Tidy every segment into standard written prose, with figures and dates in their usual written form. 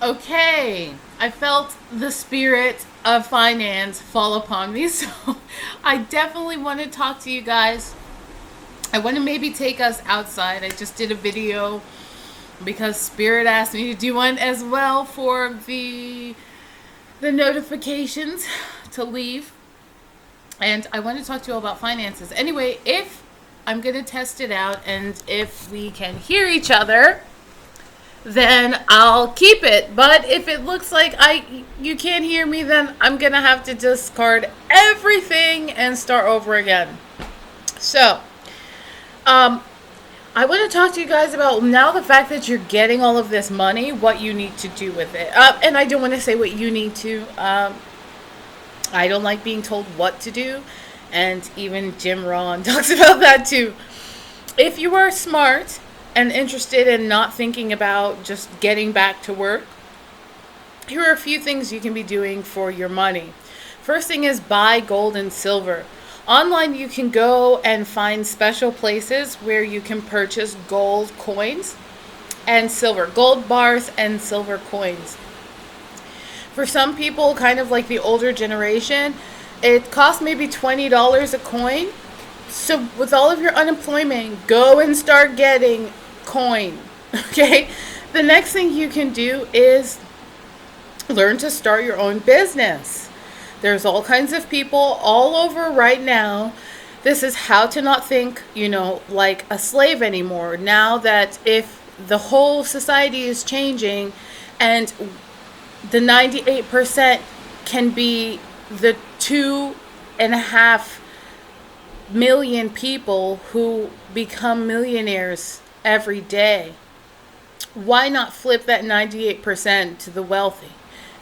Okay, I felt the spirit of finance fall upon me, so I definitely want to talk to you guys. I want to maybe take us outside. I just did a video because Spirit asked me to do one as well for the notifications to leave. And I want to talk to you all about finances. Anyway, if I'm going to test it out and if we can hear each other, then I'll keep it. But if it looks like you can't hear me, then I'm gonna have to discard everything and start over again. So, I want to talk to you guys about now the fact that you're getting all of this money, what you need to do with it. And I don't want to say what you need to. I don't like being told what to do, and even Jim Rohn talks about that too. If you are smart and interested in not thinking about just getting back to work, here are a few things you can be doing for your money. First thing is buy gold and silver. Online, you can go and find special places where you can purchase gold coins and silver, gold bars and silver coins. For some people, kind of like the older generation, it costs maybe $20 a coin. So with all of your unemployment, go and start getting coin. Okay? The next thing you can do is learn to start your own business. There's all kinds of people all over right now. This is how to not think, like a slave anymore. Now that if the whole society is changing and the 98% can be the 2.5 million people who become millionaires every day, why not flip that 98% to the wealthy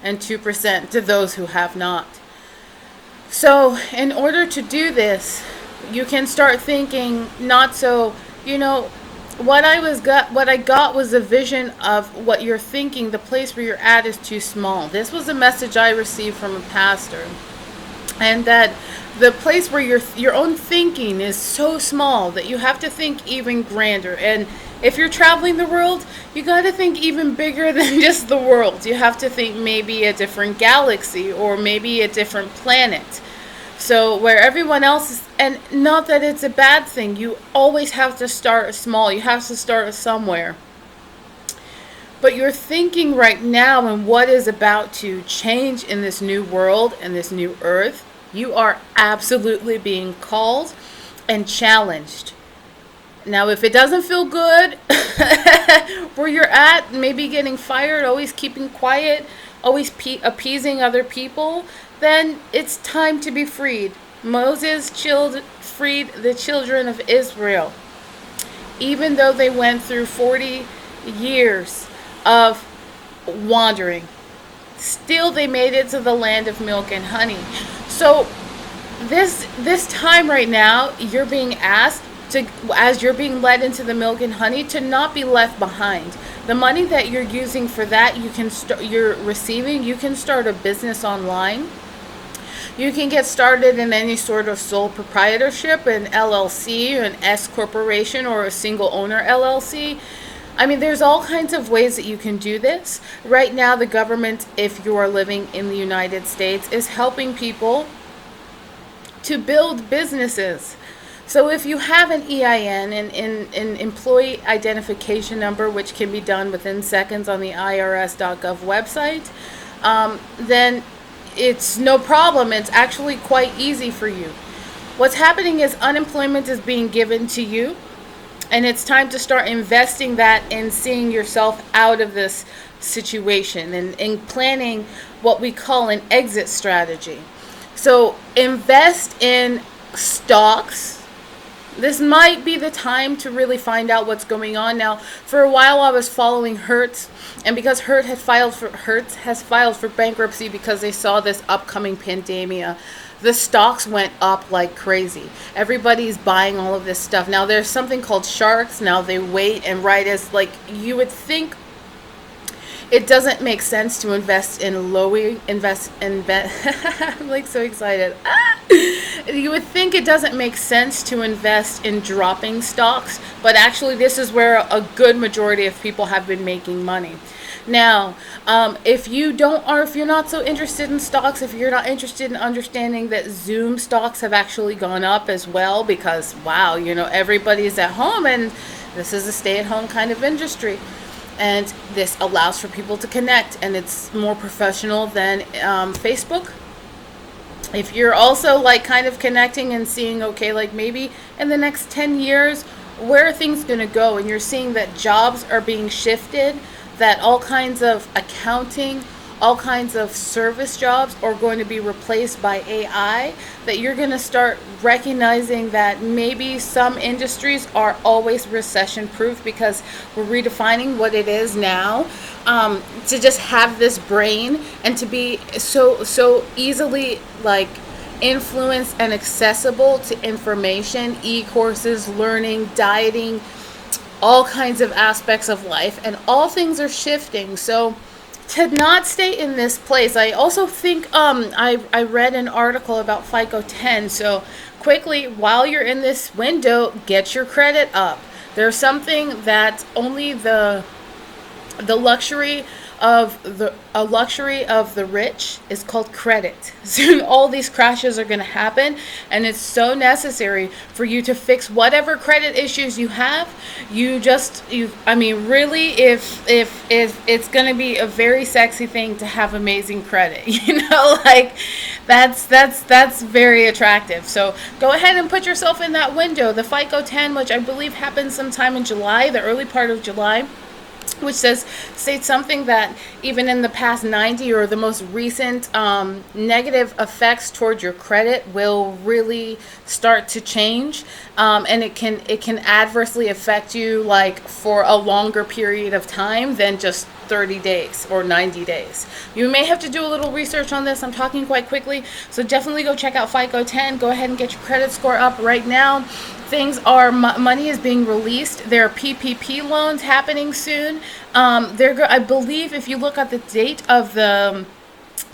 and 2% to those who have not? So in order to do this, you can start thinking not so, what I got was a vision of what you're thinking. The place where you're at is too small. This was a message I received from a pastor, and that the place where your own thinking is so small that you have to think even grander. And if you're traveling the world, you got to think even bigger than just the world. You have to think maybe a different galaxy or maybe a different planet. So where everyone else is, and not that it's a bad thing, you always have to start small. You have to start somewhere. But you're thinking right now and what is about to change in this new world and this new earth, you are absolutely being called and challenged. Now, if it doesn't feel good where you're at, maybe getting fired, always keeping quiet, always appeasing other people, then it's time to be freed. Moses freed the children of Israel. Even though they went through 40 years of wandering, still they made it to the land of milk and honey. So this time right now, you're being asked to, as you're being led into the milk and honey, to not be left behind. The money that you're using for that, you're receiving, you can start a business online. You can get started in any sort of sole proprietorship, an LLC, an S corporation, or a single owner LLC. I mean, there's all kinds of ways that you can do this. Right now, the government, if you are living in the United States, is helping people to build businesses. So if you have an EIN, an employee identification number, which can be done within seconds on the irs.gov website, then it's no problem. It's actually quite easy for you. What's happening is unemployment is being given to you, and it's time to start investing that in seeing yourself out of this situation and planning what we call an exit strategy. So invest in stocks. This might be the time to really find out what's going on. Now, for a while I was following Hertz, and because Hertz has filed for bankruptcy because they saw this upcoming pandemic, the stocks went up like crazy. Everybody's buying all of this stuff. Now there's something called sharks. Now they wait, and right as like you would think, it doesn't make sense to invest in I'm like so excited. You would think it doesn't make sense to invest in dropping stocks, but actually this is where a good majority of people have been making money. Now, if you don't, or if you're not so interested in stocks, if you're not interested in understanding that Zoom stocks have actually gone up as well, because wow, everybody's at home and this is a stay-at-home kind of industry, and this allows for people to connect, and it's more professional than Facebook. If you're also like kind of connecting and seeing, okay, like maybe in the next 10 years, where are things going to go, and you're seeing that jobs are being shifted, that all kinds of accounting, all kinds of service jobs are going to be replaced by AI, that you're going to start recognizing that maybe some industries are always recession proof, because we're redefining what it is now, to just have this brain and to be so easily like influenced and accessible to information, e-courses, learning, dieting, all kinds of aspects of life, and all things are shifting. So to not stay in this place, I also think I read an article about FICO 10. So quickly, while you're in this window, get your credit up. There's something that only the luxury of the rich is called credit. Soon all these crashes are going to happen, and it's so necessary for you to fix whatever credit issues you have. I mean, really, if it's going to be a very sexy thing to have amazing credit, like that's very attractive. So go ahead and put yourself in that window. The FICO 10, which I believe happens sometime in July, the early part of July, which states something that even in the past 90 or the most recent negative effects towards your credit will really start to change, and it can adversely affect you like for a longer period of time than just 30 days or 90 days. You may have to do a little research on this. I'm talking quite quickly, so definitely go check out FICO 10. Go ahead and get your credit score up right now. Money is being released. There are PPP loans happening soon. I believe if you look at the date of the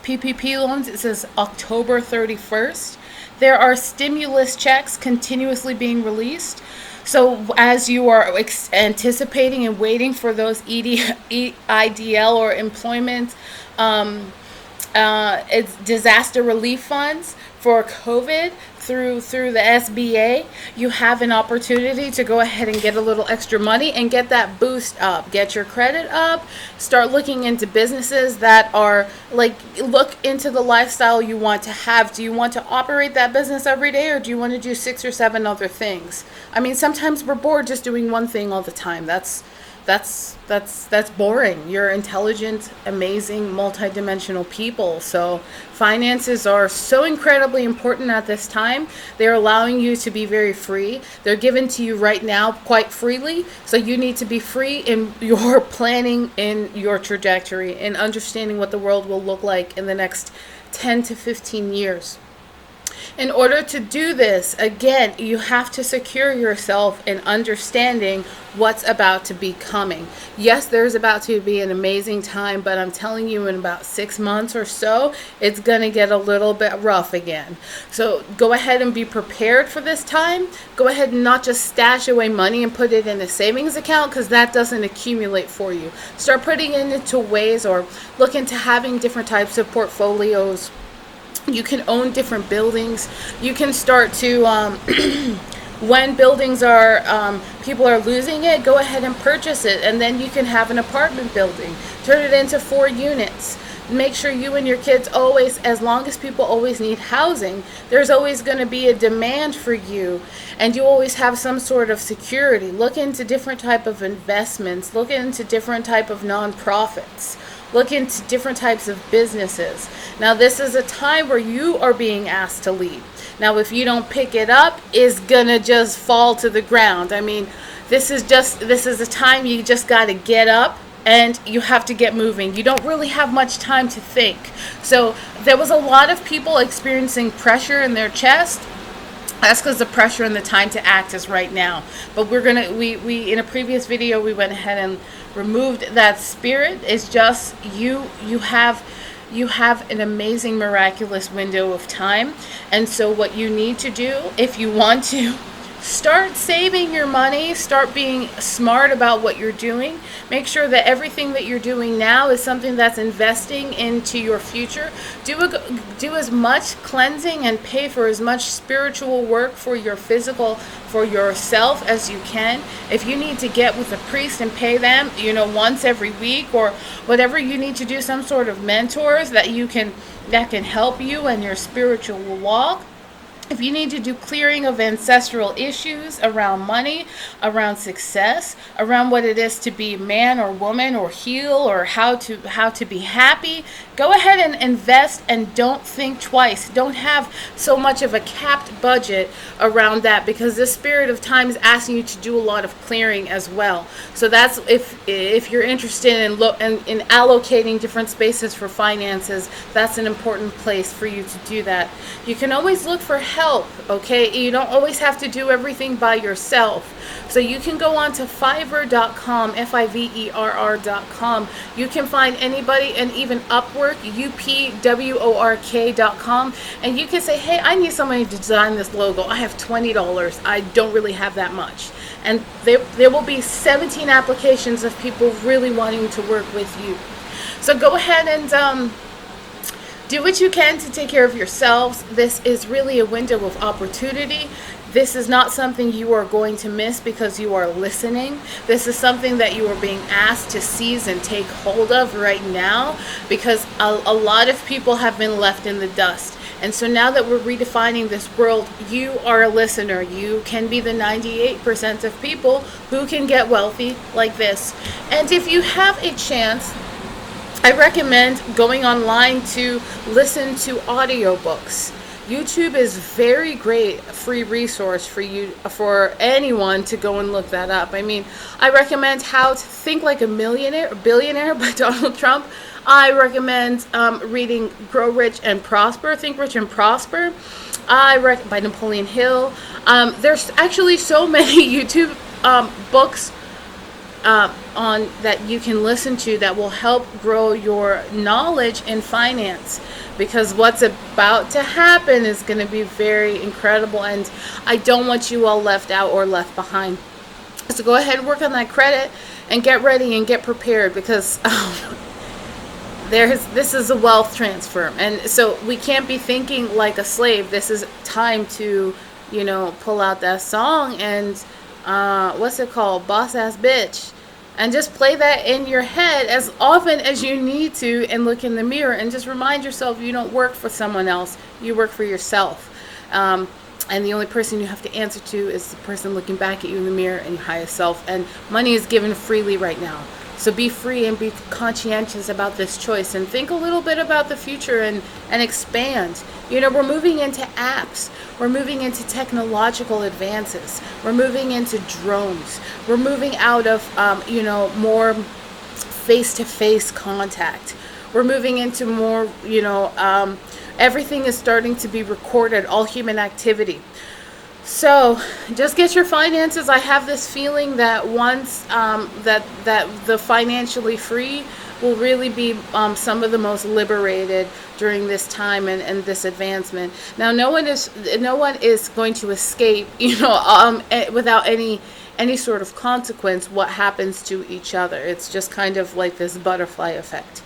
PPP loans, it says October 31st. There are stimulus checks continuously being released. So as you are anticipating and waiting for those EIDL or employment, it's disaster relief funds for COVID through the SBA, you have an opportunity to go ahead and get a little extra money and get that boost up. Get your credit up. Start looking into businesses that are like, look into the lifestyle you want to have. Do you want to operate that business every day, or do you want to do 6 or 7 other things? I mean, sometimes we're bored just doing one thing all the time. That's boring. You're intelligent, amazing, multidimensional people. So finances are so incredibly important at this time. They're allowing you to be very free. They're given to you right now quite freely. So you need to be free in your planning, in your trajectory, in understanding what the world will look like in the next 10 to 15 years. In order to do this, again, you have to secure yourself in understanding what's about to be coming. Yes, there's about to be an amazing time, but I'm telling you, in about 6 months or so, it's going to get a little bit rough again. So go ahead and be prepared for this time. Go ahead and not just stash away money and put it in a savings account, because that doesn't accumulate for you. Start putting it into ways, or look into having different types of portfolios. You can own different buildings. You can start to, when buildings are, people are losing it, go ahead and purchase it. And then you can have an apartment building. Turn it into 4 units. Make sure you and your kids always, as long as people always need housing, there's always going to be a demand for you. And you always have some sort of security. Look into different type of investments. Look into different type of nonprofits. Look into different types of businesses. Now, this is a time where you are being asked to lead. Now, if you don't pick it up, it's gonna just fall to the ground. I mean, this is a time you just got to get up and you have to get moving. You don't really have much time to think. So there was a lot of people experiencing pressure in their chest. That's because the pressure and the time to act is right now. But we in a previous video, we went ahead and removed that spirit. It's just you have an amazing, miraculous window of time. And so what you need to do, if you want to Start saving your money. Start being smart about what you're doing. Make sure that everything that you're doing now is something that's investing into your future. Do as much cleansing and pay for as much spiritual work for your physical, for yourself as you can. If you need to get with a priest and pay them, once every week or whatever you need to do, some sort of mentors that can help you in your spiritual walk. If you need to do clearing of ancestral issues around money, around success, around what it is to be man or woman or heal, or how to be happy, go ahead and invest, and don't think twice. Don't have so much of a capped budget around that, because this spirit of time is asking you to do a lot of clearing as well. So that's if you're interested in allocating different spaces for finances, that's an important place for you to do that. You can always look for help, okay? You don't always have to do everything by yourself. So you can go on to Fiverr.com, Fiverr.com. You can find anybody, and even Upwork, UPWORK.com, and you can say, hey, I need somebody to design this logo. I have $20. I don't really have that much. And there will be 17 applications of people really wanting to work with you. So go ahead and do what you can to take care of yourselves. This is really a window of opportunity. This is not something you are going to miss because you are listening. This is something that you are being asked to seize and take hold of right now, because a lot of people have been left in the dust. And so now that we're redefining this world, you are a listener. You can be the 98% of people who can get wealthy like this. And if you have a chance, I recommend going online to listen to audiobooks. YouTube is very great free resource for anyone to go and look that up. I mean, I recommend How to Think Like a Millionaire, Billionaire by Donald Trump. I recommend reading Grow Rich and Prosper, Think Rich and Prosper, by Napoleon Hill. There's actually so many YouTube books on that you can listen to that will help grow your knowledge in finance, because what's about to happen is going to be very incredible, and I don't want you all left out or left behind. So go ahead and work on that credit and get ready and get prepared, because this is a wealth transfer, and so we can't be thinking like a slave. This is time to pull out that song and what's it called, Boss Ass Bitch, and just play that in your head as often as you need to, and look in the mirror and just remind yourself you don't work for someone else, you work for yourself, and the only person you have to answer to is the person looking back at you in the mirror, and your highest self. And money is given freely right now, so be free and be conscientious about this choice, and think a little bit about the future and expand. We're moving into apps. We're moving into technological advances. We're moving into drones. We're moving out of, more face-to-face contact. We're moving into more, everything is starting to be recorded, all human activity. So just get your finances. I have this feeling that once that the financially free will really be some of the most liberated during this time and this advancement. Now, no one is going to escape, without any sort of consequence what happens to each other. It's just kind of like this butterfly effect.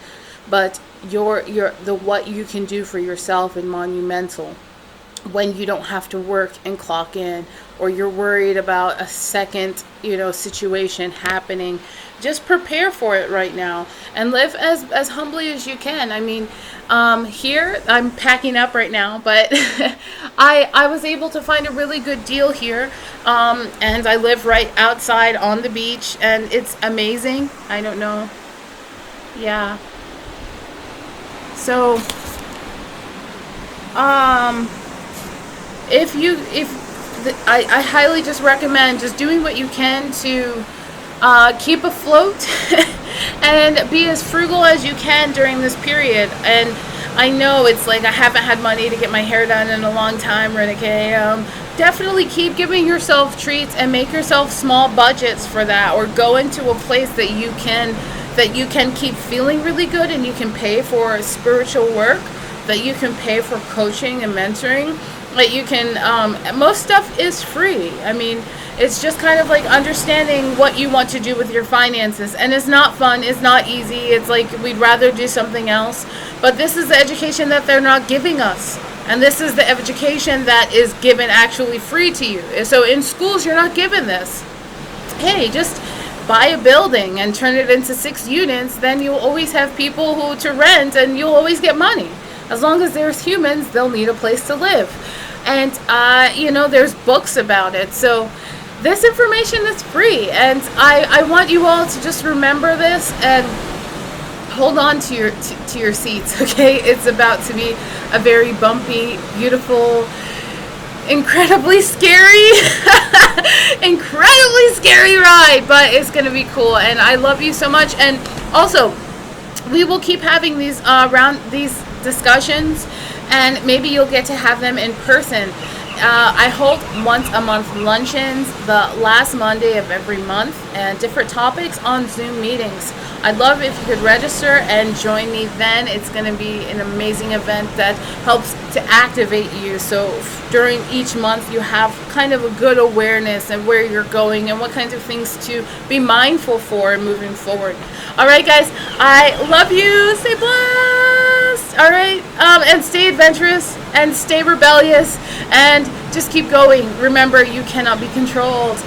But what you can do for yourself is monumental. When you don't have to work and clock in, or you're worried about a second, situation happening, just prepare for it right now and live as humbly as you can. I mean, here I'm packing up right now, but I was able to find a really good deal here, and I live right outside on the beach, and it's amazing. I don't know. Yeah. So, I highly just recommend just doing what you can to keep afloat and be as frugal as you can during this period. And I know it's like I haven't had money to get my hair done in a long time, Renee. Definitely keep giving yourself treats and make yourself small budgets for that, or go into a place that you can keep feeling really good, and you can pay for spiritual work, that you can pay for coaching and mentoring, that you can, most stuff is free. I mean, it's just kind of like understanding what you want to do with your finances. And it's not fun, it's not easy. It's like we'd rather do something else. But this is the education that they're not giving us. And this is the education that is given actually free to you. So in schools, you're not given this. Hey, just buy a building and turn it into 6 units, then you'll always have people who to rent and you'll always get money. As long as there's humans, they'll need a place to live. And, there's books about it. So this information is free. And I want you all to just remember this and hold on to your seats, okay? It's about to be a very bumpy, beautiful, incredibly scary ride, but it's gonna be cool. And I love you so much. And also, we will keep having these discussions, and maybe you'll get to have them in person. I hold once a month luncheons the last Monday of every month, and different topics on Zoom meetings. I'd love if you could register and join me then. It's going to be an amazing event that helps to activate you. So during each month, you have kind of a good awareness of where you're going and what kinds of things to be mindful for moving forward. All right, guys, I love you. Stay blessed. All right, and stay adventurous and stay rebellious and just keep going. Remember, you cannot be controlled.